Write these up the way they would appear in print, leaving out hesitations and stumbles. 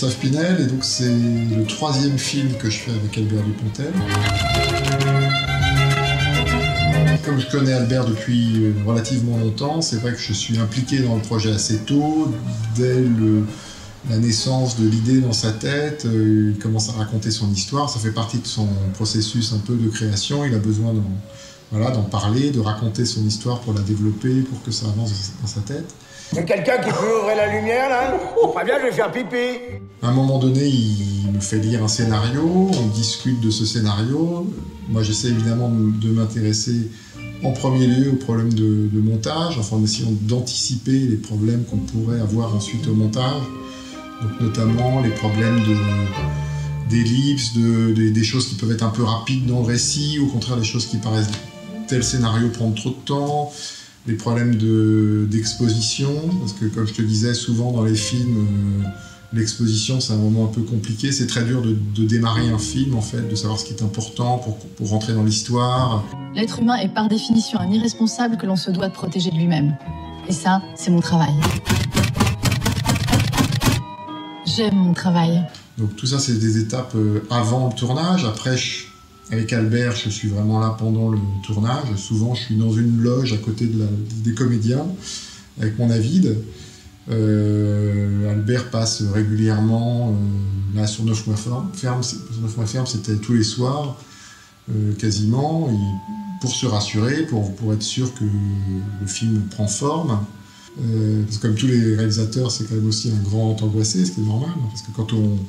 Gustave Pinel, et donc c'est le 3e film que je fais avec Albert Dupontel. Comme je connais Albert depuis relativement longtemps, c'est vrai que je suis impliqué dans le projet assez tôt, dès la naissance de l'idée dans sa tête. Il commence à raconter son histoire, ça fait partie de son processus un peu de création, il a besoin d'en parler, de raconter son histoire pour la développer, pour que ça avance dans sa tête. Il y a quelqu'un qui peut ouvrir la lumière, là? Très bien, je vais faire pipi. À un moment donné, il me fait lire un scénario, on discute de ce scénario. Moi, j'essaie évidemment de m'intéresser en premier lieu aux problèmes de montage, enfin en essayant d'anticiper les problèmes qu'on pourrait avoir ensuite au montage. Donc notamment les problèmes d'ellipses, des choses qui peuvent être un peu rapides dans le récit, ou au contraire des choses qui paraissent tel scénario prendre trop de temps, les problèmes d'exposition, parce que comme je te disais, souvent dans les films, l'exposition c'est un moment un peu compliqué, c'est très dur de démarrer un film en fait, de savoir ce qui est important pour rentrer dans l'histoire. L'être humain est par définition un irresponsable que l'on se doit de protéger de lui-même. Et ça, c'est mon travail. J'aime mon travail. Donc tout ça, c'est des étapes avant le tournage. Après, avec Albert, je suis vraiment là pendant le tournage. Souvent, je suis dans une loge à côté des comédiens, avec mon Avid. Albert passe régulièrement, là sur 9 mois ferme, c'était tous les soirs, quasiment, pour se rassurer, pour être sûr que le film prend forme. Parce que comme tous les réalisateurs, c'est quand même aussi un grand angoissé, ce qui est normal, parce que quand on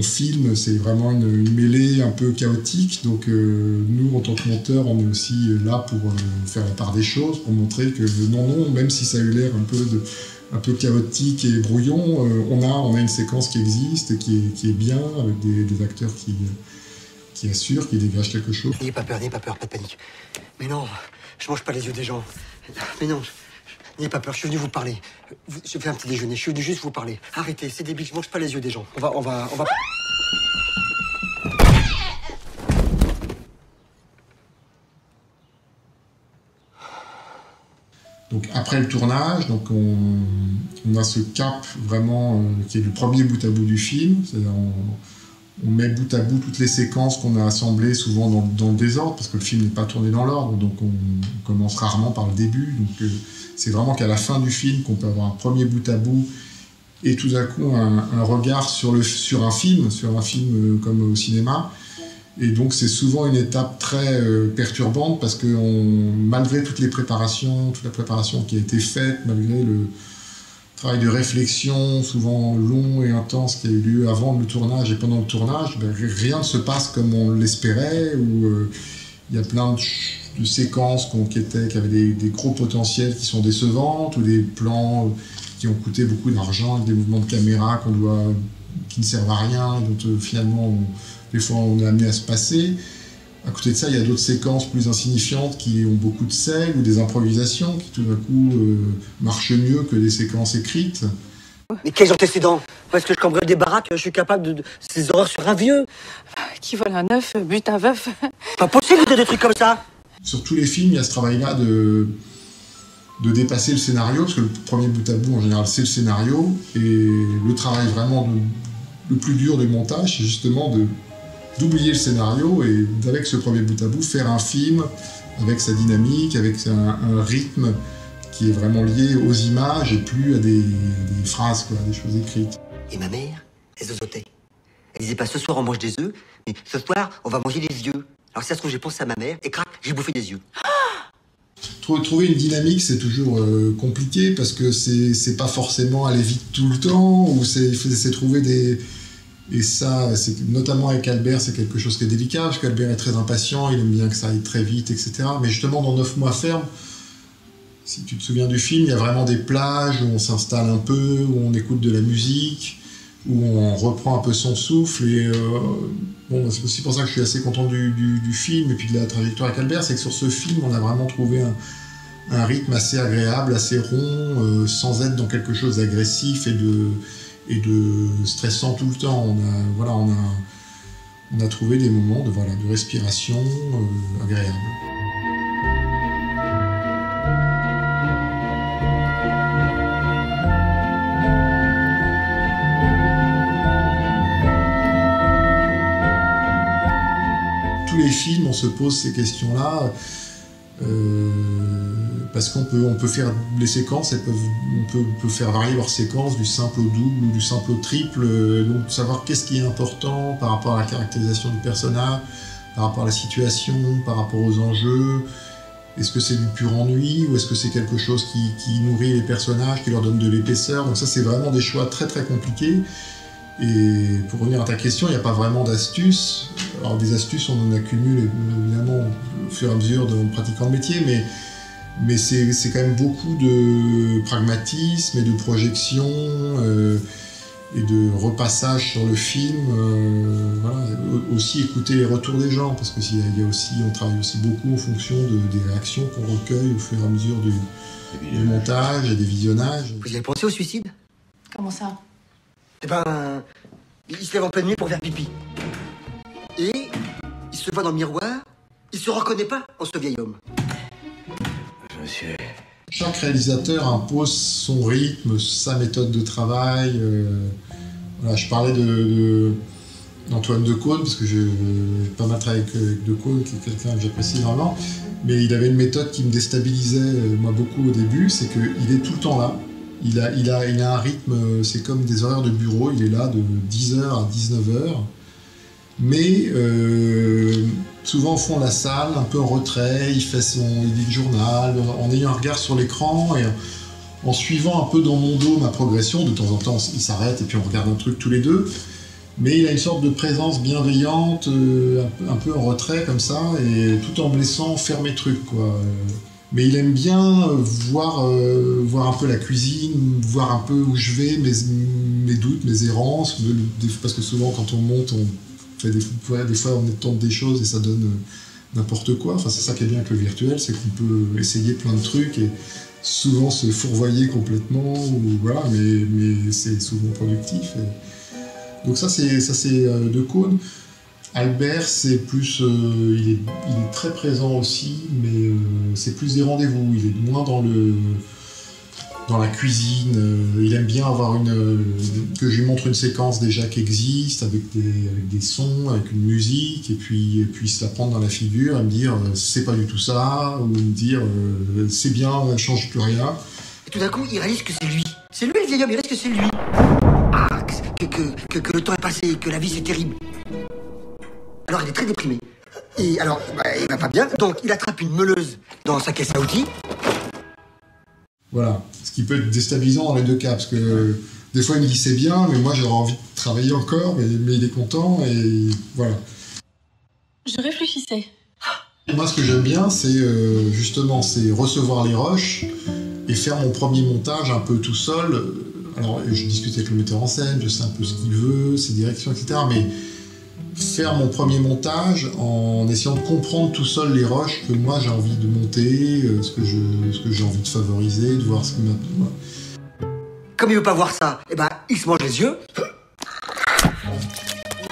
filme, c'est vraiment une mêlée un peu chaotique, donc nous, en tant que monteurs, on est aussi là pour faire la part des choses, pour montrer que non, même si ça a eu l'air un peu chaotique et brouillon, on a une séquence qui existe et qui est bien, avec des acteurs qui assurent, qui dégagent quelque chose. N'ayez pas peur, pas de panique. Mais non, je mange pas les yeux des gens. Mais non, n'ayez pas peur, je suis venu vous parler. Je fais un petit déjeuner, je suis venu juste vous parler. Arrêtez, c'est débile, je mange pas les yeux des gens. On va... Donc après le tournage, donc on a ce cap vraiment qui est le premier bout à bout du film. C'est-à-dire on met bout à bout toutes les séquences qu'on a assemblées, souvent dans le désordre, parce que le film n'est pas tourné dans l'ordre, donc on commence rarement par le début. Donc c'est vraiment qu'à la fin du film qu'on peut avoir un premier bout à bout et tout d'un coup un regard sur un film comme au cinéma. Et donc c'est souvent une étape très perturbante, parce que malgré toute la préparation qui a été faite, malgré le travail de réflexion souvent long et intense qui a eu lieu avant le tournage et pendant le tournage, rien ne se passe comme on l'espérait, ou il y a plein de séquences qui avaient des gros potentiels qui sont décevantes, ou des plans qui ont coûté beaucoup d'argent, avec des mouvements de caméra qui ne servent à rien, dont finalement des fois on est amené à se passer. À côté de ça, il y a d'autres séquences plus insignifiantes qui ont beaucoup de sel, ou des improvisations qui tout d'un coup marchent mieux que des séquences écrites. Mais quels antécédents? Parce que je cambriole des baraques, je suis capable de ces horreurs sur un vieux. Qui vole un œuf, bute un veuf. Pas possible de des trucs comme ça. Sur tous les films, il y a ce travail-là de dépasser le scénario, parce que le premier bout à bout, en général, c'est le scénario, et le travail vraiment le plus dur du montage, c'est justement d'oublier le scénario et avec ce premier bout à bout faire un film avec sa dynamique, avec un rythme qui est vraiment lié aux images et plus à des phrases, des choses écrites. Et ma mère, elle zozotait. Elle disait pas ce soir on mange des œufs, mais ce soir on va manger des yeux. Alors si ça se trouve j'ai pensé à ma mère et crac, j'ai bouffé des yeux. Trouver une dynamique, c'est toujours compliqué, parce que c'est pas forcément aller vite tout le temps, ou il faut essayer de trouver Et ça, notamment avec Albert, c'est quelque chose qui est délicat, parce qu'Albert est très impatient, il aime bien que ça aille très vite, etc. Mais justement, dans 9 mois ferme, si tu te souviens du film, il y a vraiment des plages où on s'installe un peu, où on écoute de la musique, où on reprend un peu son souffle. Et c'est aussi pour ça que je suis assez content du film et puis de la trajectoire avec Albert, c'est que sur ce film, on a vraiment trouvé un rythme assez agréable, assez rond, sans être dans quelque chose d'agressif et de stressant tout le temps. On a trouvé des moments de respiration agréables. films, on se pose ces questions-là. Parce qu'on peut faire les séquences, on peut faire varier leurs séquences du simple au double ou du simple au triple, donc savoir qu'est-ce qui est important par rapport à la caractérisation du personnage, par rapport à la situation, par rapport aux enjeux. Est-ce que c'est du pur ennui ou est-ce que c'est quelque chose qui nourrit les personnages, qui leur donne de l'épaisseur? Donc ça, c'est vraiment des choix très très compliqués. Et pour revenir à ta question, il n'y a pas vraiment d'astuces. Alors des astuces, on en accumule évidemment au fur et à mesure en pratiquant le métier, mais c'est quand même beaucoup de pragmatisme et de projection et de repassage sur le film. Voilà. Aussi écouter les retours des gens, parce que on travaille aussi beaucoup en fonction des réactions qu'on recueille au fur et à mesure du montage et des visionnages. Vous y avez pensé au suicide? Comment ça? Eh ben, il se lève en pleine nuit pour faire pipi. Et il se voit dans le miroir, il se reconnaît pas en ce vieil homme. Monsieur... Chaque réalisateur impose son rythme, sa méthode de travail. Voilà, je parlais d'Antoine Decaune, parce que j'ai pas mal travaillé avec Decaune, qui est quelqu'un que j'apprécie énormément. Mais il avait une méthode qui me déstabilisait, moi, beaucoup au début, c'est qu'il est tout le temps là. Il a un rythme, c'est comme des horaires de bureau, il est là de 10h à 19h. Mais souvent au fond de la salle, un peu en retrait, il lit le journal, en ayant un regard sur l'écran et en suivant un peu dans mon dos ma progression. De temps en temps, il s'arrête et puis on regarde un truc tous les deux. Mais il a une sorte de présence bienveillante, un peu en retrait comme ça, et tout en me laissant faire mes trucs, quoi. Mais il aime bien voir un peu la cuisine, voir un peu où je vais, mes doutes, mes errances, parce que souvent quand on monte, on fait des fois on tente des choses et ça donne n'importe quoi. Enfin, c'est ça qui est bien avec le virtuel, c'est qu'on peut essayer plein de trucs et souvent se fourvoyer complètement, voilà, mais c'est souvent productif. Donc ça c'est Decaune. Albert, c'est plus, il est très présent aussi, mais c'est plus des rendez-vous. Il est moins dans la cuisine. Il aime bien avoir que je lui montre une séquence déjà qui existe avec des sons, avec une musique, et puis se la prendre dans la figure et me dire c'est pas du tout ça, ou me dire c'est bien, on ne change plus rien. Et tout d'un coup, il réalise que c'est lui. C'est lui le vieil homme, il réalise que c'est lui. Ah, que le temps est passé, que la vie c'est terrible. Alors il est très déprimé. Et alors, il va pas bien, donc il attrape une meuleuse dans sa caisse à outils. Voilà, ce qui peut être déstabilisant dans les deux cas, parce que des fois il me dit c'est bien, mais moi j'aurais envie de travailler encore, mais il est content, et voilà. Je réfléchissais. Et moi ce que j'aime bien, c'est justement recevoir les rushs et faire mon premier montage un peu tout seul. Alors je discute avec le metteur en scène, je sais un peu ce qu'il veut, ses directions, etc. Mais faire mon premier montage en essayant de comprendre tout seul les rushs que moi j'ai envie de monter, ce que j'ai envie de favoriser, de voir ce qui m'a... Voilà. Comme il veut pas voir ça, eh ben, il se mange les yeux.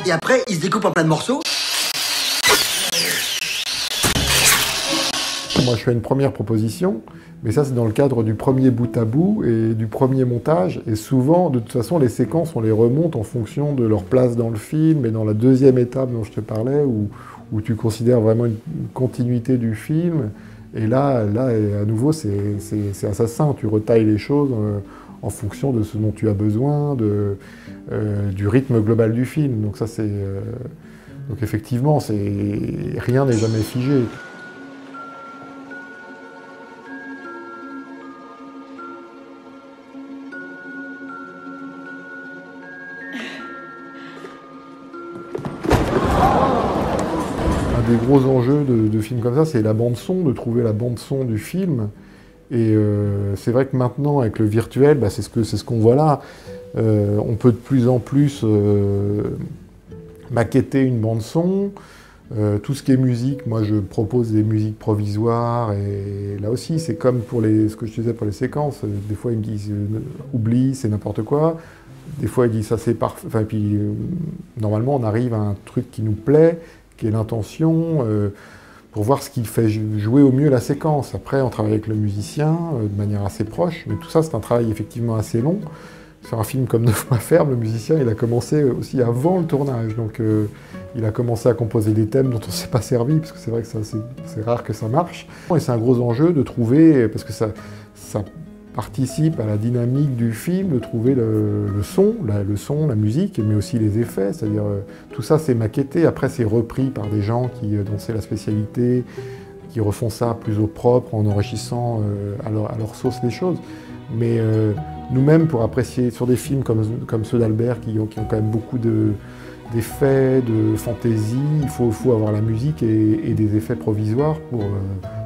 Et après, il se découpe en plein de morceaux. Moi, je fais une première proposition, mais ça, c'est dans le cadre du premier bout à bout et du premier montage. Et souvent, de toute façon, les séquences, on les remonte en fonction de leur place dans le film. Et dans la deuxième étape dont je te parlais, où tu considères vraiment une continuité du film, et là à nouveau, c'est assassin. Tu retailles les choses en fonction de ce dont tu as besoin, du rythme global du film. Donc ça, donc effectivement, rien n'est jamais figé. Un des gros enjeux de films comme ça, c'est la bande-son, de trouver la bande-son du film. Et c'est vrai que maintenant, avec le virtuel, c'est ce qu'on voit là. On peut de plus en plus maqueter une bande-son. Tout ce qui est musique, moi je propose des musiques provisoires. Et là aussi, c'est comme pour ce que je disais pour les séquences. Des fois, ils me disent oublie, c'est n'importe quoi. Des fois, ils disent ça, c'est parfait. Enfin, puis normalement, on arrive à un truc qui nous plaît, qui est l'intention, pour voir ce qui fait jouer au mieux la séquence. Après, on travaille avec le musicien de manière assez proche, mais tout ça, c'est un travail effectivement assez long. sur un film comme Neuf mois ferme, le musicien, il a commencé aussi avant le tournage. Donc il a commencé à composer des thèmes dont on ne s'est pas servi, parce que c'est vrai que c'est rare que ça marche. Et c'est un gros enjeu de trouver, parce que ça participe à la dynamique du film, de trouver le son, la musique, mais aussi les effets. C'est-à-dire tout ça c'est maquetté, après c'est repris par des gens dont c'est la spécialité, qui refont ça plus au propre, en enrichissant à leur sauce les choses. Mais nous-mêmes, pour apprécier sur des films comme ceux d'Albert, qui ont quand même beaucoup d'effets, de fantaisie, il faut avoir la musique et des effets provisoires pour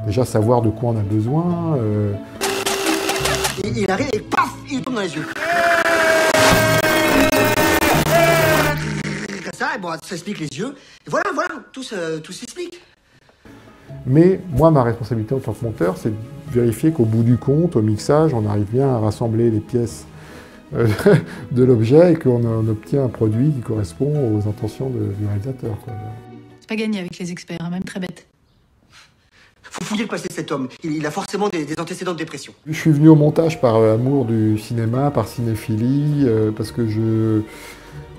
déjà savoir de quoi on a besoin. Il arrive et paf, il tombe dans les yeux. Ça, bon, ça explique les yeux. Et voilà, tout s'explique. Mais moi, ma responsabilité en tant que monteur, c'est de vérifier qu'au bout du compte, au mixage, on arrive bien à rassembler les pièces de l'objet et qu'on obtient un produit qui correspond aux intentions du réalisateur, quoi. C'est pas gagné avec les experts, hein, même très bête. Faut fouiller le passé de cet homme. Il a forcément des antécédents de dépression. Je suis venu au montage par amour du cinéma, par cinéphilie, parce que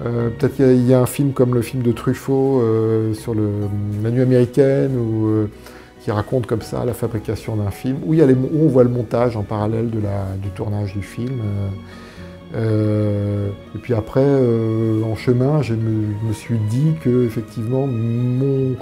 peut-être qu'il y a un film comme le film de Truffaut sur la nuit américaine, qui raconte comme ça la fabrication d'un film, où on voit le montage en parallèle du tournage du film. Et puis après, en chemin, je me suis dit que effectivement mon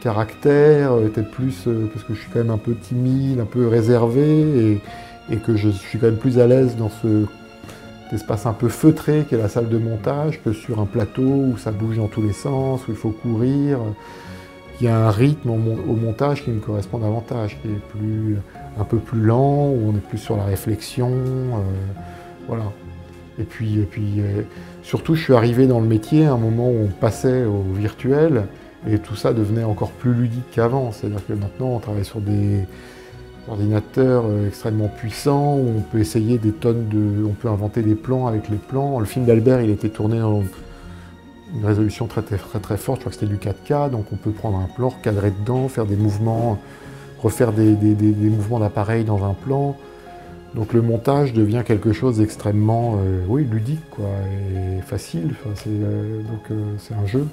caractère était plus, parce que je suis quand même un peu timide, un peu réservé, et que je suis quand même plus à l'aise dans cet espace un peu feutré qu'est la salle de montage, que sur un plateau où ça bouge dans tous les sens, où il faut courir. Il y a un rythme au montage qui me correspond davantage, qui est un peu plus lent, où on est plus sur la réflexion, voilà. Et puis surtout, je suis arrivé dans le métier à un moment où on passait au virtuel, et tout ça devenait encore plus ludique qu'avant. C'est-à-dire que maintenant, on travaille sur des ordinateurs extrêmement puissants, où on peut essayer on peut inventer des plans avec les plans. Le film d'Albert, il a été tourné dans une résolution très forte, je crois que c'était du 4K, donc on peut prendre un plan, recadrer dedans, faire des mouvements, refaire des mouvements d'appareil dans un plan. Donc le montage devient quelque chose d'extrêmement ludique, quoi, et facile. C'est un jeu.